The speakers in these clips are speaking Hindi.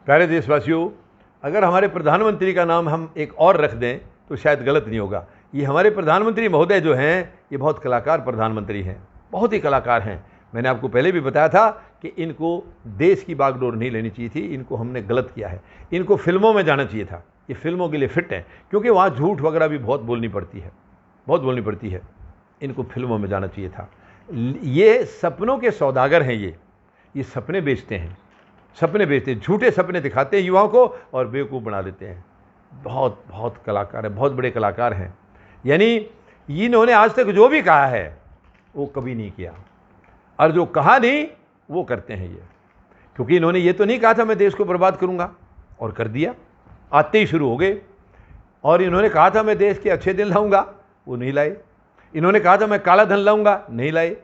प्यारे देशवासियों, अगर हमारे प्रधानमंत्री का नाम हम एक और रख दें तो शायद गलत नहीं होगा। ये हमारे प्रधानमंत्री महोदय जो हैं, ये बहुत कलाकार प्रधानमंत्री हैं, बहुत ही कलाकार हैं। मैंने आपको पहले भी बताया था कि इनको देश की बागडोर नहीं लेनी चाहिए थी, इनको हमने गलत किया है। इनको फिल्मों में जाना चाहिए था, ये फिल्मों के लिए फिट हैं, क्योंकि वहाँ झूठ वगैरह भी बहुत बोलनी पड़ती है, इनको फिल्मों में जाना चाहिए था। ये सपनों के सौदागर हैं, ये सपने बेचते हैं, झूठे सपने दिखाते हैं युवाओं को और बेवकूफ़ बना देते हैं। बहुत कलाकार हैं, बहुत बड़े कलाकार हैं। यानी इन्होंने आज तक जो भी कहा है वो कभी नहीं किया, और जो कहा नहीं वो करते हैं ये। क्योंकि इन्होंने ये तो नहीं कहा था मैं देश को बर्बाद करूंगा, और कर दिया, आते ही शुरू हो गए। और इन्होंने कहा था मैं देश के अच्छे दिन लाऊंगा, वो नहीं लाए। इन्होंने कहा था मैं काला धन लाऊंगा, नहीं लाए।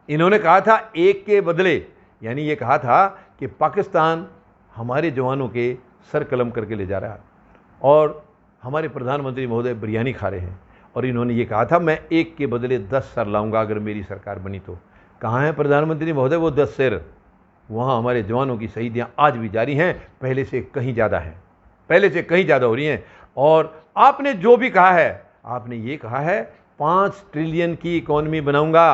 इन्होंने कहा था एक के बदले, यानी ये कहा था कि पाकिस्तान हमारे जवानों के सर कलम करके ले जा रहा है, और हमारे प्रधानमंत्री महोदय बिरयानी खा रहे हैं। और इन्होंने ये कहा था मैं एक के बदले 10 सर लाऊंगा अगर मेरी सरकार बनी तो। कहाँ है प्रधानमंत्री महोदय वो 10 सिर? वहाँ हमारे जवानों की शहीदियाँ आज भी जारी हैं, पहले से कहीं ज़्यादा हैं, पहले से कहीं ज़्यादा हो रही हैं। और आपने जो भी कहा है, आपने ये कहा है 5 ट्रिलियन की इकॉनमी बनाऊंगा।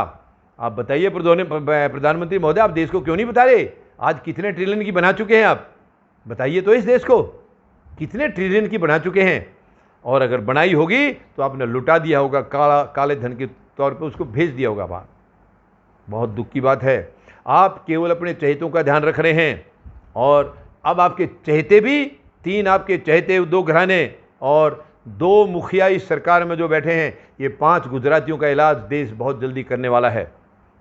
आप बताइए प्रधानमंत्री महोदय, आप देश को क्यों नहीं बता रहे आज कितने ट्रिलियन की बना चुके हैं? आप बताइए तो इस देश को कितने ट्रिलियन की बना चुके हैं। और अगर बनाई होगी तो आपने लुटा दिया होगा, काले धन के तौर पे उसको भेज दिया होगा बाहर। बहुत दुख की बात है, आप केवल अपने चहेतों का ध्यान रख रहे हैं, और अब आपके चहेते भी 3 आपके चहेते 2 घराने और 2 मुखिया इस सरकार में जो बैठे हैं, ये 5 गुजरातियों का इलाज देश बहुत जल्दी करने वाला है।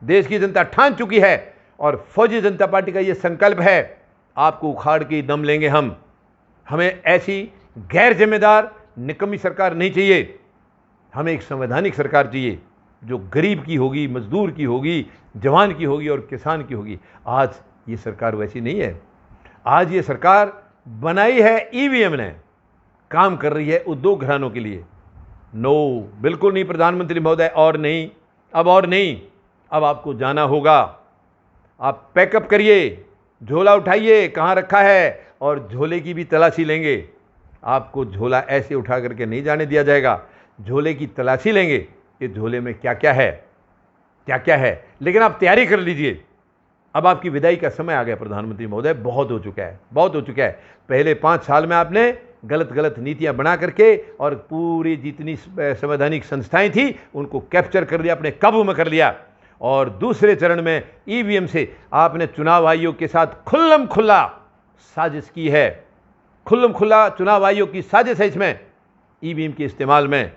देश की जनता ठान चुकी है, और फौजी जनता पार्टी का ये संकल्प है, आपको उखाड़ के दम लेंगे हम। हमें ऐसी गैर जिम्मेदार निकम्मी सरकार नहीं चाहिए, हमें एक संवैधानिक सरकार चाहिए जो गरीब की होगी, मजदूर की होगी, जवान की होगी और किसान की होगी। आज ये सरकार वैसी नहीं है। आज ये सरकार बनाई है ईवीएम ने, काम कर रही है उद्योग घरानों के लिए। नो, बिल्कुल नहीं प्रधानमंत्री महोदय, और नहीं, अब और नहीं, अब आपको जाना होगा। आप पैकअप करिए, झोला उठाइए, कहाँ रखा है, और झोले की भी तलाशी लेंगे। आपको झोला ऐसे उठा करके नहीं जाने दिया जाएगा, झोले की तलाशी लेंगे कि झोले में क्या क्या है। लेकिन आप तैयारी कर लीजिए, अब आपकी विदाई का समय आ गया प्रधानमंत्री महोदय, बहुत हो चुका है। पहले 5 साल में आपने गलत नीतियां बना करके और पूरी जितनी संवैधानिक संस्थाएं थी उनको कैप्चर कर लिया, अपने काबू में कर लिया। और दूसरे चरण में ईवीएम से आपने चुनाव आयोग के साथ खुल्लम खुल्ला साजिश की है। खुल्लम खुल्ला चुनाव आयोग की साजिश है इसमें, ईवीएम के इस्तेमाल में।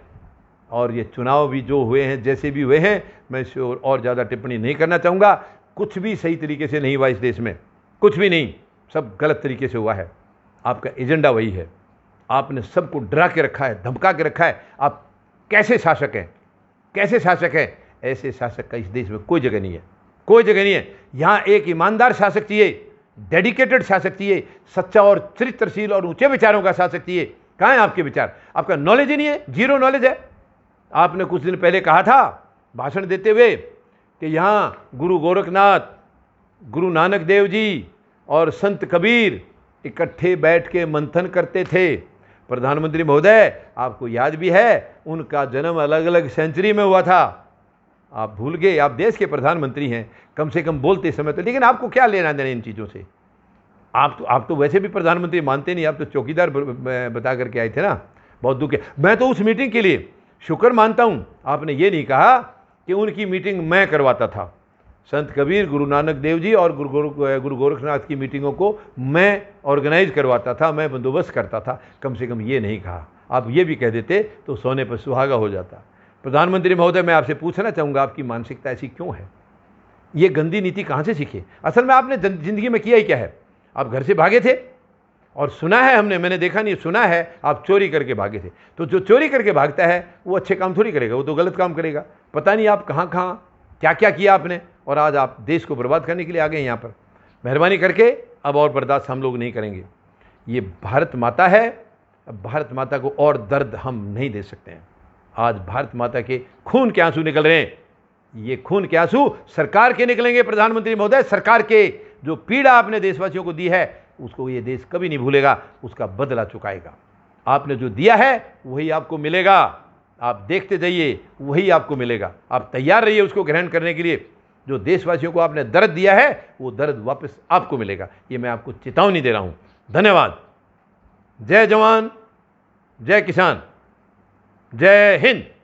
और ये चुनाव भी जो हुए हैं, जैसे भी हुए हैं, मैं इस और ज़्यादा टिप्पणी नहीं करना चाहूँगा। कुछ भी सही तरीके से नहीं हुआ इस देश में, कुछ भी नहीं, सब गलत तरीके से हुआ है। आपका एजेंडा वही है, आपने सबको डरा के रखा है, धमका के रखा है। आप कैसे शासक हैं? ऐसे शासक का इस देश में कोई जगह नहीं है। यहाँ एक ईमानदार शासक चाहिए, डेडिकेटेड शासक चाहिए, सच्चा और चरित्रशील और ऊंचे विचारों का शासक चाहिए। कहाँ है आपके विचार? आपका नॉलेज ही नहीं है, जीरो नॉलेज है। आपने कुछ दिन पहले कहा था भाषण देते हुए कि यहाँ गुरु गोरखनाथ, गुरु नानक देव जी और संत कबीर इकट्ठे बैठ के मंथन करते थे। प्रधानमंत्री महोदय, आपको याद भी है, उनका जन्म अलग अलग सेंचुरी में हुआ था। आप भूल गए? आप देश के प्रधानमंत्री हैं, कम से कम बोलते समय तो। लेकिन आपको क्या लेना देना इन चीज़ों से? आप तो वैसे भी प्रधानमंत्री मानते नहीं, आप तो चौकीदार बता करके आए थे ना। बहुत दुख है। मैं तो उस मीटिंग के लिए शुक्र मानता हूँ, आपने ये नहीं कहा कि उनकी मीटिंग मैं करवाता था। संत कबीर, गुरु नानक देव जी और गुरु गोरखनाथ की मीटिंगों को मैं ऑर्गेनाइज करवाता था, मैं बंदोबस्त करता था। कम से कम ये नहीं कहा। आप ये भी कह देते तो सोने पर सुहागा हो जाता। प्रधानमंत्री महोदय, मैं आपसे पूछना चाहूँगा, आपकी मानसिकता ऐसी क्यों है? ये गंदी नीति कहाँ से सीखी? असल में आपने ज़िंदगी में किया ही क्या है? आप घर से भागे थे, और सुना है मैंने देखा नहीं, सुना है आप चोरी करके भागे थे। तो जो चोरी करके भागता है वो अच्छे काम थोड़ी करेगा, वो तो गलत काम करेगा। पता नहीं आप कहाँ क्या किया आपने, और आज आप देश को बर्बाद करने के लिए आ गए यहाँ पर। मेहरबानी करके अब और बर्दाश्त हम लोग नहीं करेंगे। ये भारत माता है, अब भारत माता को और दर्द हम नहीं दे सकते हैं। आज भारत माता के खून के आंसू निकल रहे हैं। ये खून के आंसू सरकार के निकलेंगे प्रधानमंत्री महोदय, सरकार के। जो पीड़ा आपने देशवासियों को दी है, उसको ये देश कभी नहीं भूलेगा, उसका बदला चुकाएगा। आपने जो दिया है वही आपको मिलेगा। आप देखते जाइए, वही आपको मिलेगा। आप तैयार रहिए उसको ग्रहण करने के लिए। जो देशवासियों को आपने दर्द दिया है वो दर्द वापस आपको मिलेगा। ये मैं आपको चेतावनी दे रहा हूं। धन्यवाद। जय जवान, जय किसान, जय हिंद।